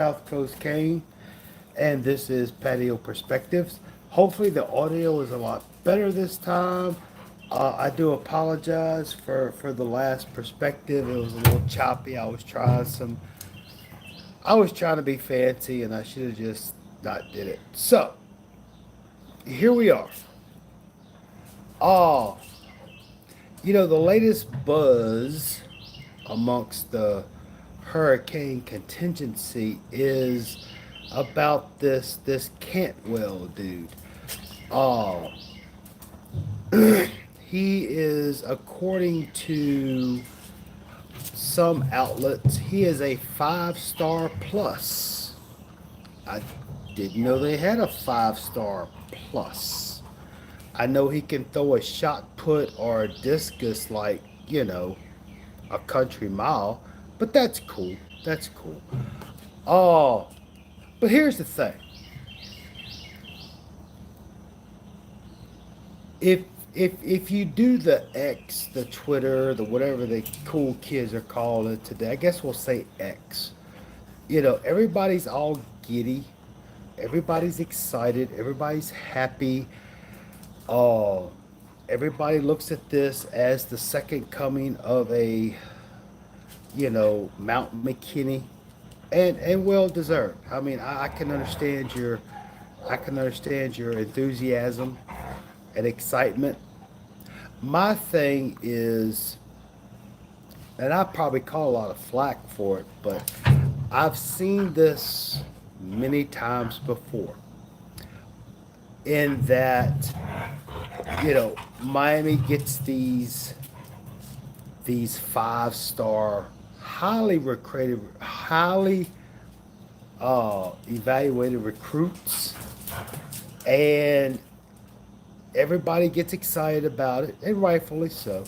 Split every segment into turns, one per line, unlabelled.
South Coast Kane, and this is Patio Perspectives. Hopefully, the audio is a lot better this time. I do apologize for the last perspective. It was a little choppy. I was trying to be fancy, and I should have just not did it. So here we are. Oh, the latest buzz amongst the hurricane contingency is about this Cantwell dude. Oh, he is, according to some outlets, he is a 5-star plus. I didn't know they had a 5-star plus. I know he can throw a shot put or a discus like, a country mile, but that's cool. That's cool. Oh, but here's the thing. If if you do the X, the Twitter, the whatever the cool kids are calling it today, I guess we'll say X. Everybody's all giddy, everybody's excited, everybody's happy. Uh, Everybody looks at this as the second coming of a, Mount McKinney, and well deserved. I mean, I can understand your enthusiasm and excitement. My thing is, and I probably call a lot of flack for it, but I've seen this many times before. In that, Miami gets these 5-star, highly recruited, highly evaluated recruits, and everybody gets excited about it, and rightfully so.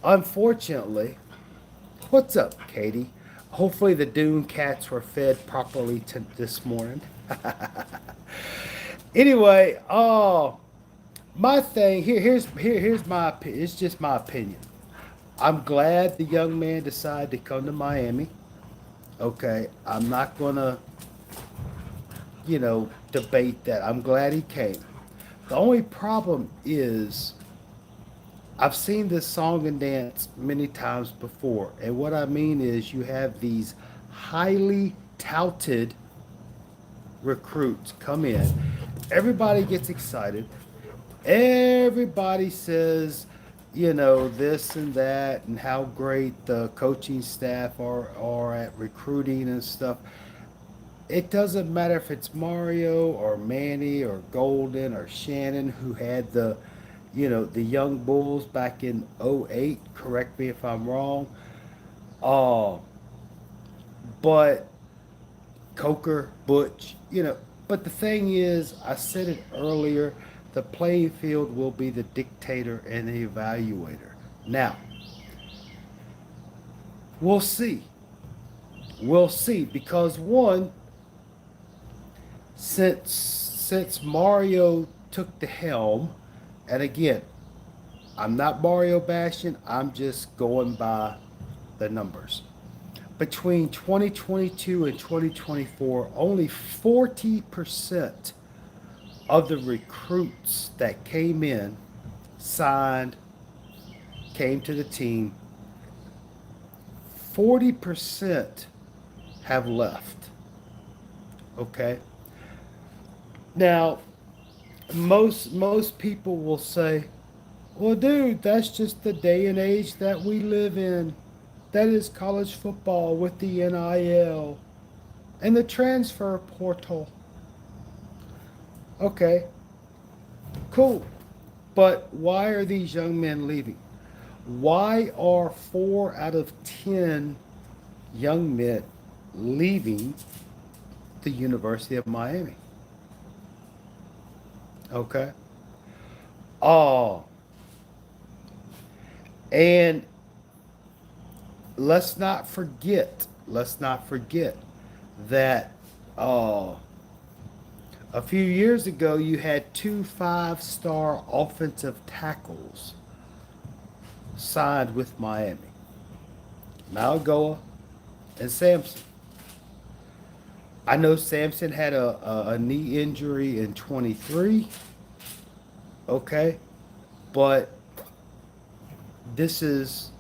Unfortunately, what's up, Katie? Hopefully the Dune cats were fed properly this morning. Anyway, my thing here's my opinion. It's just my opinion. I'm glad the young man decided to come to Miami. Okay, I'm not gonna debate that. I'm glad he came. The only problem is I've seen this song and dance many times before. And what I mean is you have these highly touted recruits come in. Everybody gets excited. Everybody says, this and that, and how great the coaching staff are at recruiting and stuff. It doesn't matter if it's Mario or Manny or Golden or Shannon who had the young Bulls back in '08. Correct me if I'm wrong. Uh, but Coker, Butch, But the thing is, I said it earlier, the playing field will be the dictator and the evaluator. Now, we'll see. We'll see because one, since Mario took the helm, and again, I'm not Mario bashing, I'm just going by the numbers. Between 2022 and 2024, only 40% of the recruits that came in, signed, came to the team, 40% have left. Okay? Now, most people will say, well, dude, that's just the day and age that we live in. That is college football with the NIL and the transfer portal. Okay, cool. But why are these young men leaving? Why are 4 out of 10 young men leaving the University of Miami? Okay. Oh, and let's not forget that uh, a few years ago you had 2 5-star offensive tackles signed with Miami, Malgoa and Sampson. I know Samson had a knee injury in 23, okay? But this is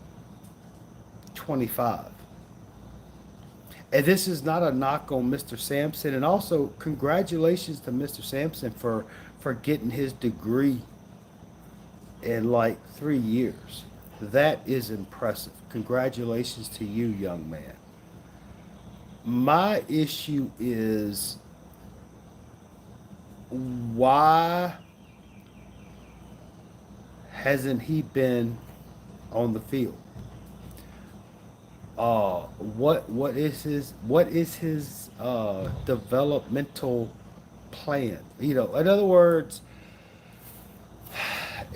25. And this is not a knock on Mr. Sampson. And also, congratulations to Mr. Sampson for getting his degree in like 3 years. That is impressive. Congratulations to you, young man. My issue is why hasn't he been on the field? What is his developmental plan? In other words,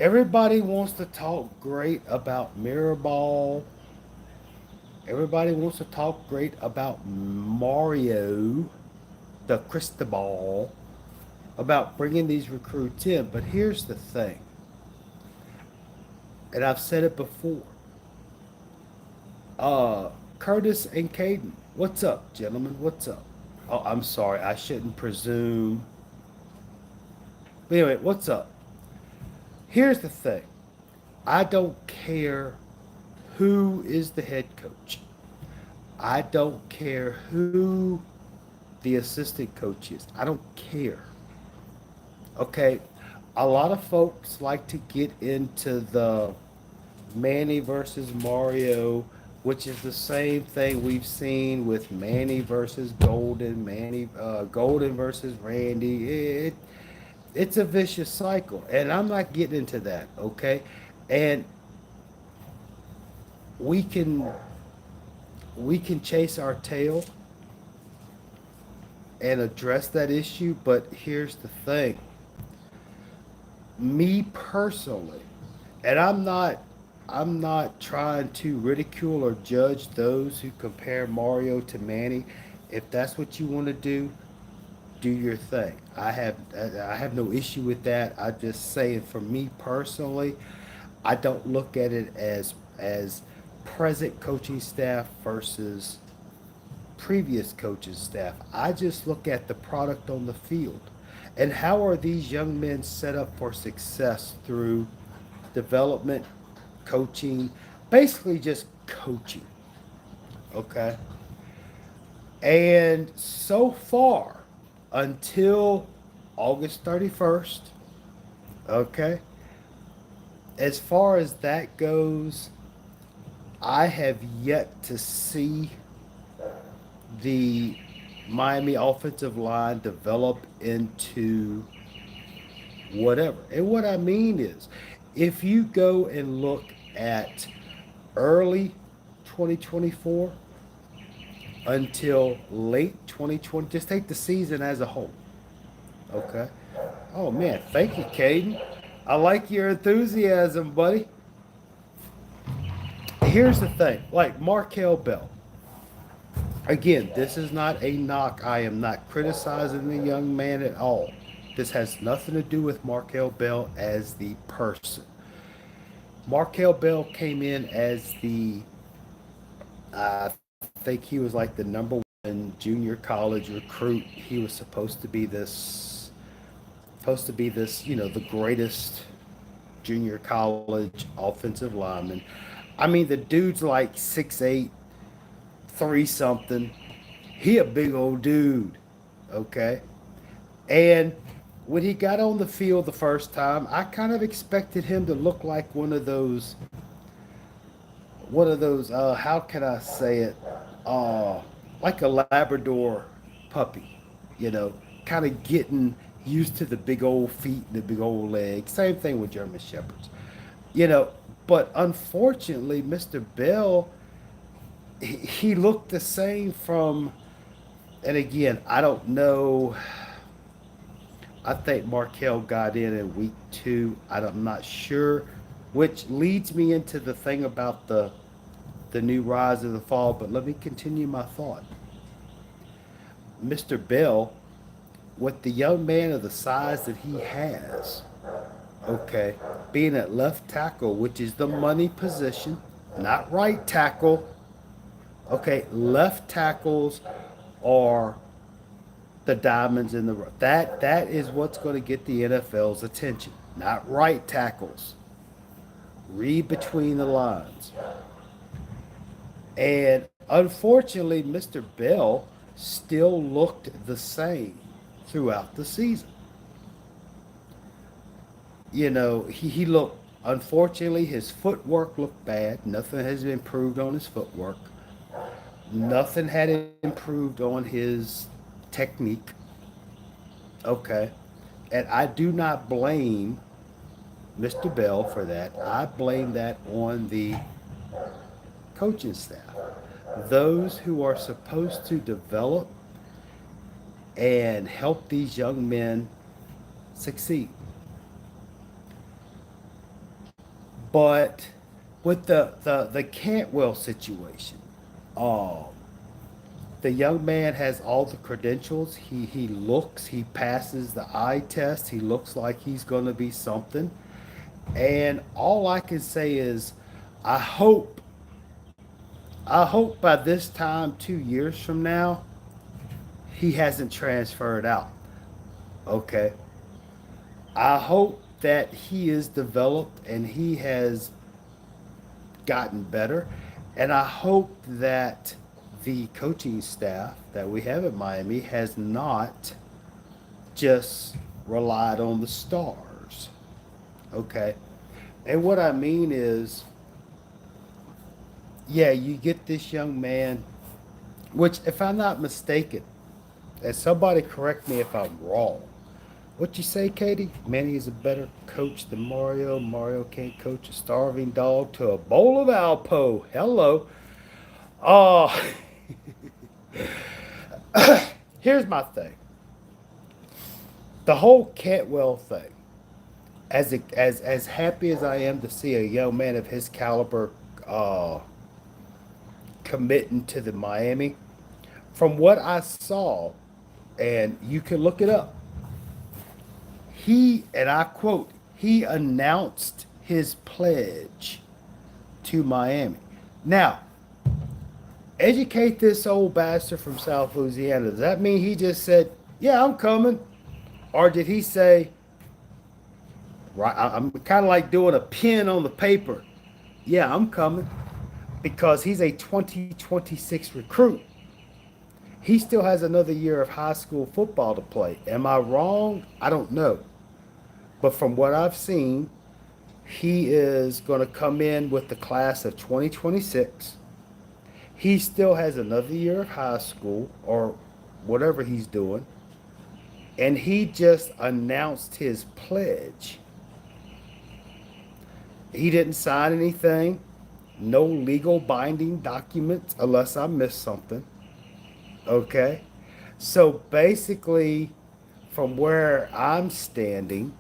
everybody wants to talk great about Mirrorball. Everybody wants to talk great about Mario, the Cristobal, about bringing these recruits in. But here's the thing, and I've said it before. Uh, Curtis and Caden, what's up, gentlemen? What's up? Oh, I'm sorry, I shouldn't presume. But anyway, what's up? Here's the thing. I don't care who is the head coach. I don't care who the assistant coach is. I don't care. Okay? A lot of folks like to get into the Manny versus Mario, which is the same thing we've seen with Manny versus Golden, Golden versus Randy. It's a vicious cycle, and I'm not getting into that. Okay, and we can we can chase our tail and address that issue, but here's the thing. Me personally, and I'm not trying to ridicule or judge those who compare Mario to Manny. If that's what you want to do your thing. I have no issue with that. I just say for me personally, I don't look at it as present coaching staff versus previous coaches staff. I just look at the product on the field. And how are these young men set up for success through development, coaching, basically just coaching, okay? And so far, until August 31st, okay, as far as that goes, I have yet to see the Miami offensive line develop into whatever. And what I mean is, if you go and look at early 2024 until late 2020, just take the season as a whole. Okay. Oh man, thank you, Caden. I like your enthusiasm, buddy. Here's the thing, like Markel Bell. Again, this is not a knock. I am not criticizing the young man at all. This has nothing to do with Markel Bell as the person. Markel Bell came in as I think he was like the number one junior college recruit. He was supposed to be this, the greatest junior college offensive lineman. I mean, the dude's like 6'8", three something. He a big old dude, okay? And when he got on the field the first time, I kind of expected him to look like one of those. How can I say it? Uh, like a Labrador puppy, you know, kind of getting used to the big old feet and the big old legs. Same thing with German shepherds, you know. But unfortunately, Mr. Bell, he looked the same from. And again, I don't know. I think Markel got in week 2. I'm not sure, which leads me into the thing about the new rise of the fall. But let me continue my thought. Mr. Bell, with the young man of the size that he has, okay, being at left tackle, which is the money position, not right tackle. Okay, left tackles are the diamonds in the rough. That is what's going to get the NFL's attention. Not right tackles. Read between the lines. And unfortunately, Mr. Bell still looked the same throughout the season. He looked, unfortunately, his footwork looked bad. Nothing has improved on his footwork. Nothing had improved on his technique. Okay. And I do not blame Mr. Bell for that. I blame that on the coaching staff. Those who are supposed to develop and help these young men succeed. But with the Cantwell situation, um, the young man has all the credentials. He passes the eye test. He looks like he's going to be something. And all I can say is, I hope, I hope by this time, 2 years from now, he hasn't transferred out. Okay. I hope that he is developed and he has gotten better. And I hope that the coaching staff that we have at Miami has not just relied on the stars. Okay. And what I mean is, yeah, you get this young man, which, if I'm not mistaken, and somebody correct me if I'm wrong. What you say, Katie? Manny is a better coach than Mario. Mario can't coach a starving dog to a bowl of Alpo. Hello. Oh, here's my thing. The whole Cantwell thing. As happy as I am to see a young man of his caliber uh, committing to the Miami, from what I saw, and you can look it up, he, and I quote, he announced his pledge to Miami. Now, educate this old bastard from South Louisiana. Does that mean he just said, "Yeah, I'm coming," or did he say, "Right"? I'm kind of like doing a pin on the paper. "Yeah, I'm coming," because he's a 2026 recruit. He still has another year of high school football to play. Am I wrong? I don't know. But from what I've seen, he is going to come in with the class of 2026. He still has another year of high school or whatever he's doing. And he just announced his pledge. He didn't sign anything, no legal binding documents, unless I missed something. Okay? So basically, from where I'm standing,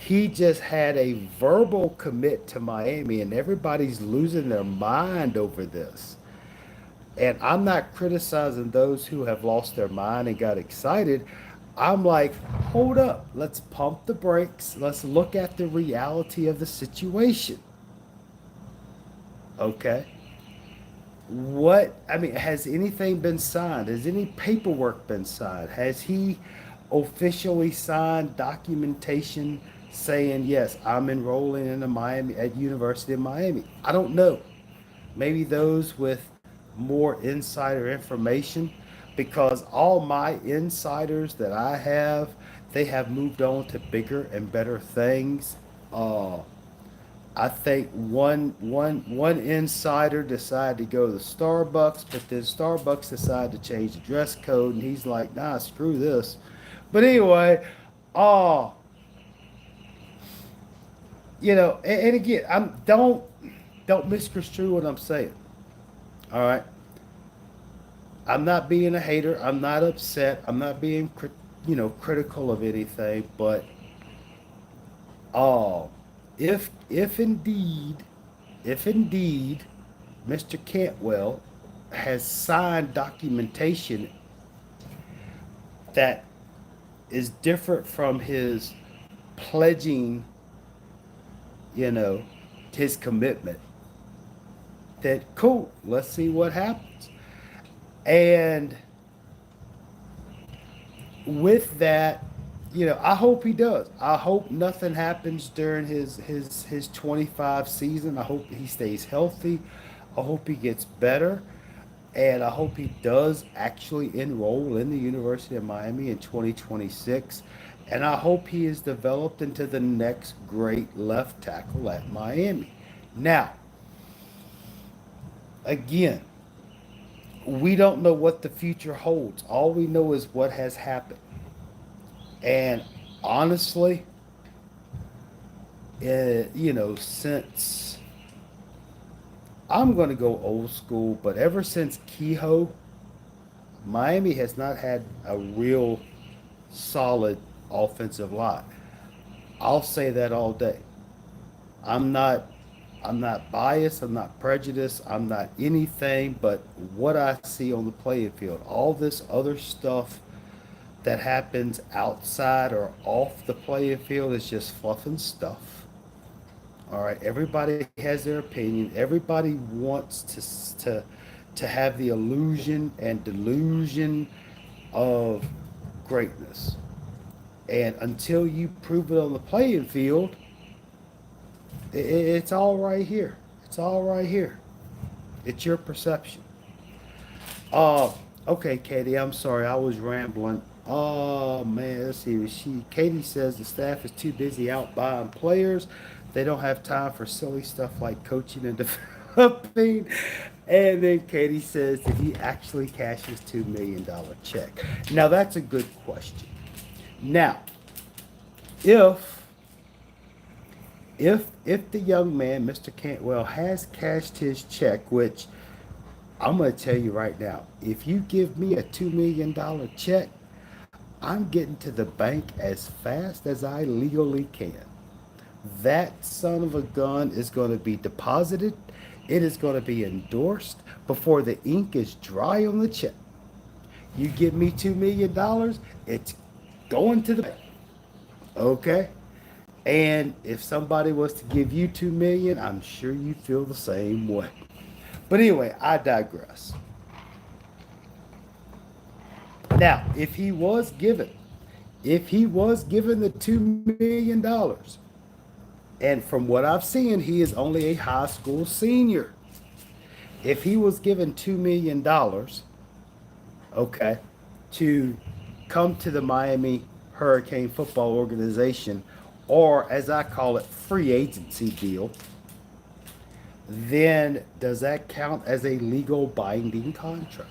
he just had a verbal commit to Miami, and everybody's losing their mind over this. And I'm not criticizing those who have lost their mind and got excited. I'm like, hold up, let's pump the brakes. Let's look at the reality of the situation. Okay? I mean, has anything been signed? Has any paperwork been signed? Has he officially signed documentation saying, yes, I'm enrolling in the Miami at University of Miami? I don't know. Maybe those with more insider information, because all my insiders that I have, they have moved on to bigger and better things. Uh, I think one insider decided to go to the Starbucks, but then Starbucks decided to change the dress code, and he's like, "Nah, screw this." But anyway, uh, and again, don't misconstrue what I'm saying. All right, I'm not being a hater. I'm not upset. I'm not being critical of anything. But uh, if indeed, if indeed, Mr. Cantwell has signed documentation that is different from his pledging, his commitment, that cool, let's see what happens. And with that, I hope he does. I hope nothing happens during his 25 season. I hope he stays healthy. I hope he gets better. And I hope he does actually enroll in the University of Miami in 2026. And I hope he is developed into the next great left tackle at Miami. Now, again, we don't know what the future holds. All we know is what has happened. And honestly, since I'm going to go old school, but ever since Kehoe, Miami has not had a real solid offensive line. I'll say that all day. I'm not I'm not biased, I'm not prejudiced, I'm not anything but what I see on the playing field. All this other stuff that happens outside or off the playing field is just fluff and stuff. All right, everybody has their opinion. Everybody wants to have the illusion and delusion of greatness. And until you prove it on the playing field, it's all right here. It's all right here. It's your perception. Uh, okay, Katie, I'm sorry. I was rambling. Oh, man, let's see. Katie says the staff is too busy out buying players. They don't have time for silly stuff like coaching and developing. And then Katie says, did he actually cash his $2 million check? Now, that's a good question. Now, if if the young man, Mr. Cantwell, has cashed his check, which I'm going to tell you right now, if you give me a $2 million check, I'm getting to the bank as fast as I legally can. That son of a gun is going to be deposited. It is going to be endorsed before the ink is dry on the check. You give me $2 million, it's going to the bank. Okay? And if somebody was to give you 2 million, I'm sure you feel the same way. But anyway, I digress. Now, if he was given the $2 million, and from what I've seen, he is only a high school senior. If he was given $2 million, okay, to come to the Miami Hurricane Football Organization, or as I call it, free agency deal, then does that count as a legal binding contract?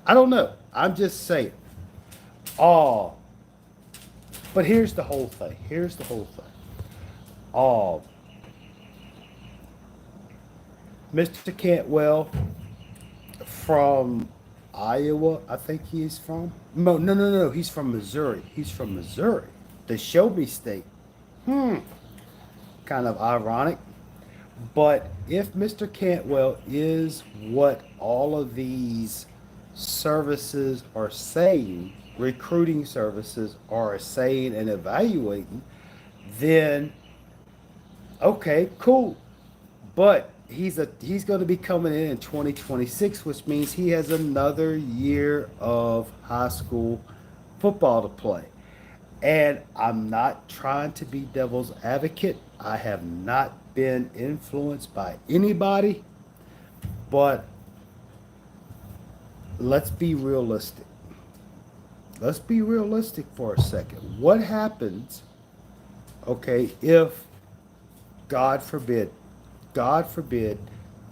I don't know. I'm just saying. Oh, but here's the whole thing. Here's the whole thing. Oh, Mr. Cantwell from Iowa, I think he's from. No, no, no, no. He's from Missouri. He's from Missouri, the Show Me State. Hmm, kind of ironic. But if Mr. Cantwell is what all of these services are saying, recruiting services are saying and evaluating, then okay, cool. But he's going to be coming in 2026, which means he has another year of high school football to play. And I'm not trying to be devil's advocate. I have not been influenced by anybody, but let's be realistic. Let's be realistic for a second. What happens, okay, if God forbid, God forbid,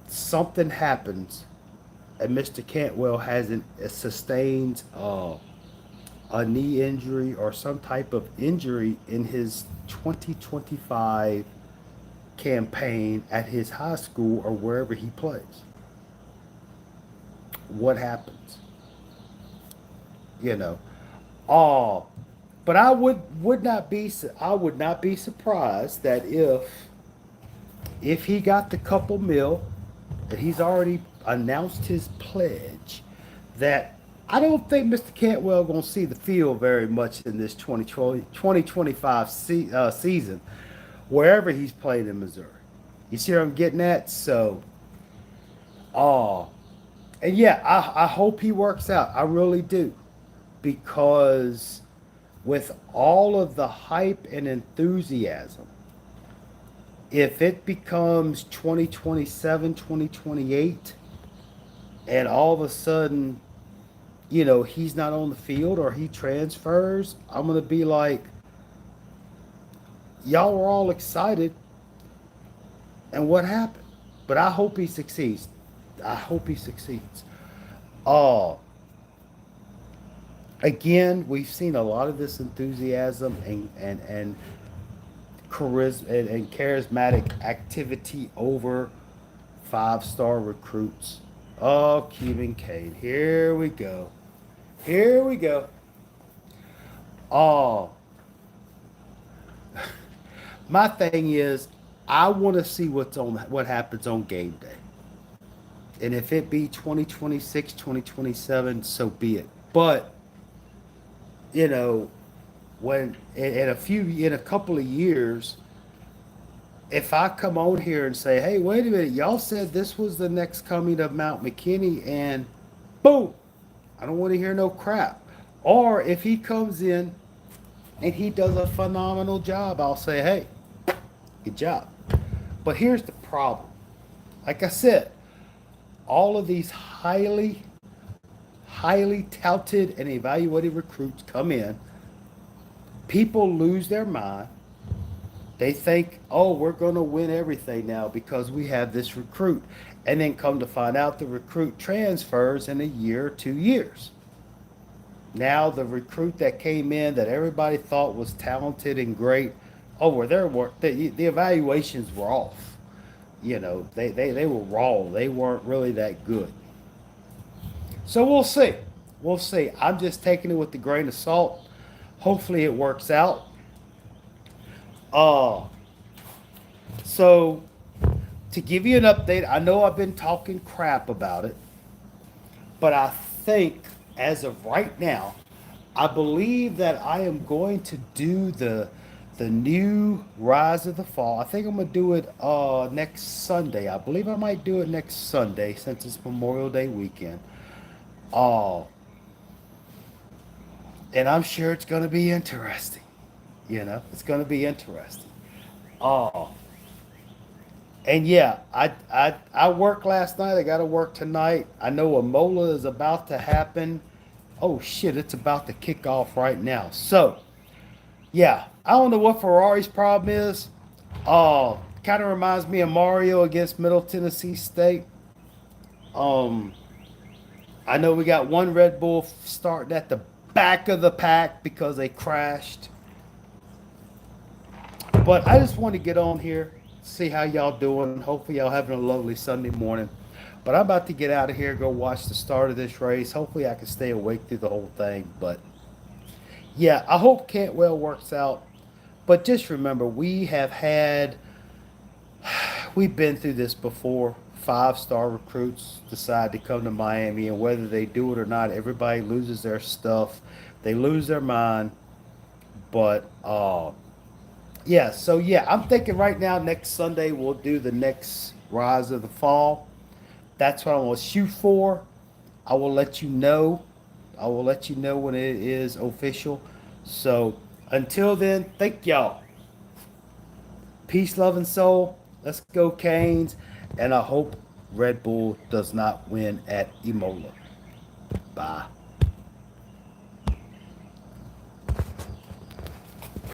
something happens and Mr. Cantwell hasn't sustained a knee injury or some type of injury in his 2025 campaign at his high school or wherever he plays? What happens? You know, oh, but I would not be surprised that if he got the couple mil that he's already announced his pledge, that I don't think Mr. Cantwell going to see the field very much in this 2025 season, wherever he's played in Missouri. You see what I'm getting at? So, oh, and yeah, I hope he works out. I really do. because with all of the hype and enthusiasm, if it becomes 2027, 2028, and all of a sudden, he's not on the field or he transfers, I'm going to be like, y'all were all excited, and what happened? But I hope he succeeds. I hope he succeeds. Uh, Again, we've seen a lot of this enthusiasm and charisma and charismatic activity over five-star recruits. Oh, Cuban Cade. Here we go. Here we go. Oh, my thing is, I want to see what happens on game day. And if it be 2026, 2027, so be it. But, you know, when in a couple of years, if I come on here and say, hey, wait a minute, y'all said this was the next coming of Mount McKinney, and boom, I don't want to hear no crap. Or if he comes in and he does a phenomenal job, I'll say, hey, good job. But here's the problem. Like I said, all of these highly touted and evaluated recruits come in. People lose their mind. They think, oh, we're going to win everything now because we have this recruit. And then come to find out the recruit transfers in a year or 2 years. Now the recruit that came in that everybody thought was talented and great, oh, well, the evaluations were off. They were raw. They weren't really that good. So we'll see. We'll see. I'm just taking it with a grain of salt. Hopefully it works out. Uh, so to give you an update, I know I've been talking crap about it, but I think as of right now, I believe that I am going to do the new Rise of the Fall. I think I'm gonna do it next Sunday. I believe I might do it next Sunday since it's Memorial Day weekend. Uh, and I'm sure it's gonna be interesting. It's gonna be interesting. Uh, and yeah, I worked last night. I got to work tonight. I know a mola is about to happen. Oh shit, it's about to kick off right now. So yeah, I don't know what Ferrari's problem is. Kind of reminds me of Mario against Middle Tennessee State. Um, I know we got one Red Bull starting at the back of the pack because they crashed. But I just want to get on here, see how y'all doing. Hopefully y'all having a lovely Sunday morning. But I'm about to get out of here, go watch the start of this race. Hopefully I can stay awake through the whole thing. But yeah, I hope Cantwell works out. But just remember, we've been through this before. Five-star recruits decide to come to Miami, and whether they do it or not, everybody loses their stuff. They lose their mind. But yeah, so yeah, I'm thinking right now next Sunday we'll do the next Rise of the Fall. That's what I'm gonna shoot for. I will let you know. I will let you know when it is official. So until then, thank y'all. Peace, love, and soul. Let's go, Canes. And I hope Red Bull does not win at Imola. Bye.